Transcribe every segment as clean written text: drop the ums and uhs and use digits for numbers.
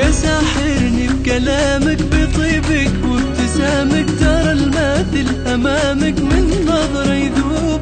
يا ساحرني بكلامك بطيبك وابتسامك، ترى الماثل أمامك من نظرة يذوب.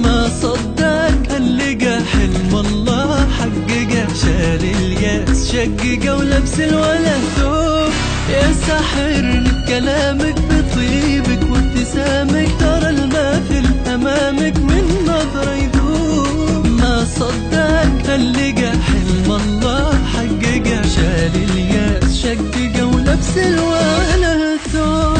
ما صدق اللقى حلم الله حققه، شال الياس شققه ولبس الولا ثوب. يا ساحرني بكلامك بطيبك وابتسامك، ترى الماثل أمامك من نظرة يذوب. ما صدق اللقى حلم الله حققه، شال الياس شققه ولبس الولا ثوب.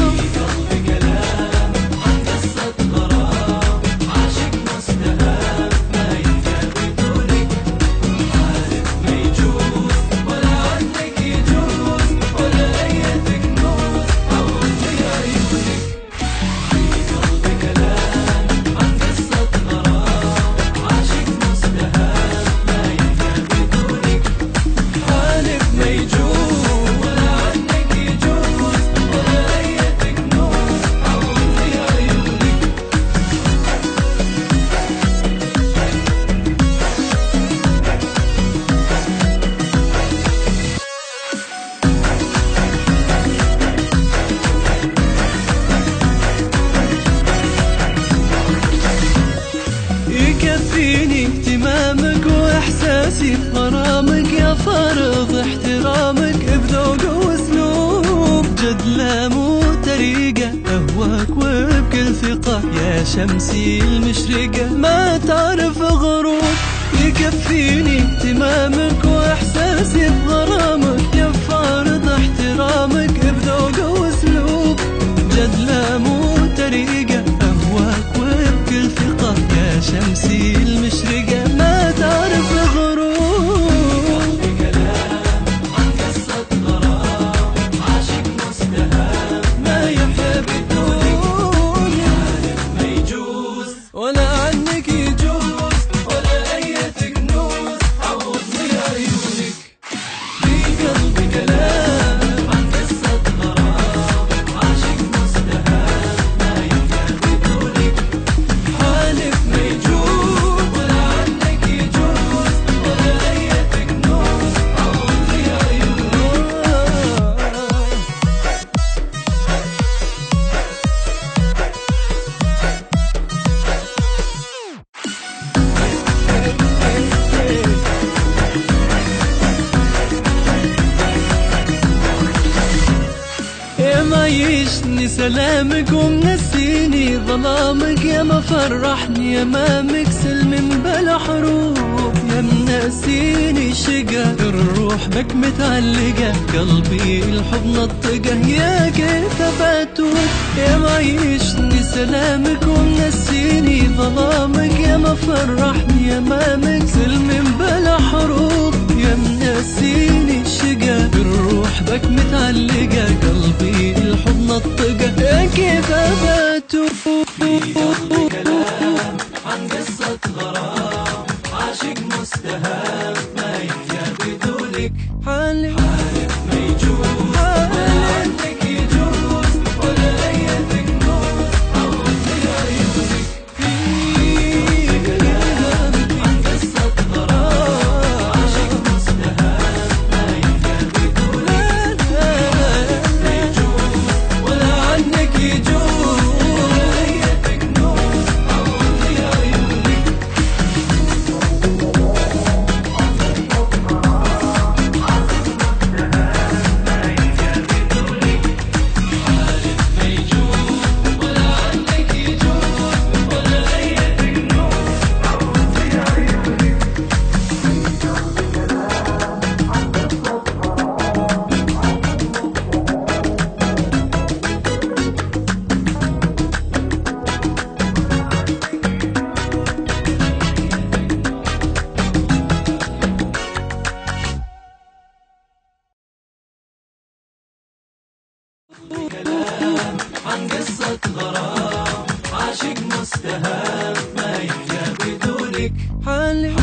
يكفيني اهتمامك واحساسي بغرامك، يا فرض احترامك بذوق واسلوب. جد لا مو طريقة اهواك وبكل ثقة، يا شمسي المشرقة ما تعرف غروب. يكفيني اهتمامك واحساسي بغرامك، يا فرض احترامك بذوق واسلوب. جد لا مو طريقة اهواك وبكل ثقة، يا شمسي المشرقة ما تعرف غروب. كلام عن قصة غرام، عاشق مستهام ما يحيا بالدنيا. عارف ما يجوز ولا عنك يجوز، ولا أية كنوز عوضني عيونك. في قلبي كلام عن قصة غرام، عاشق مستهام ما يحيا بدونك. حالف ما يجوز ولا عنك يجوز، ولا أية كنوز عوضني عيونك. يا ما يعيشني سلامك ومنسيني ظلامك، يا ما فرحني امامك سلم بلا حروب. يا منسيني شقا الروح بك متعلقة، قلبي الحب نطقه يا كيف باتوب. يا ما يعيشني سلامك ومنسيني ظلامك، يا ما فرحني امامك سلم بلا حروب. يا منسيني شقا الروح بك متعلقة، قلبي الحب نطقه يا كيف باتوب. كلام عن قصة غرام، عاشق مستهام ما يحيا بدونك. حالف ما يجوز ولا عنك يجوز، ولا أية كنوز عوضني عيونك. كلام عن قصة غرام، عاشق مستهام ما يحيا بدونك. ما يجوز ولا عنك يجوز، ولا أية كنوز عوضني عيونك. كلام عن قصة غرام، عاشق مستهام ما يحيا بدونك. حالف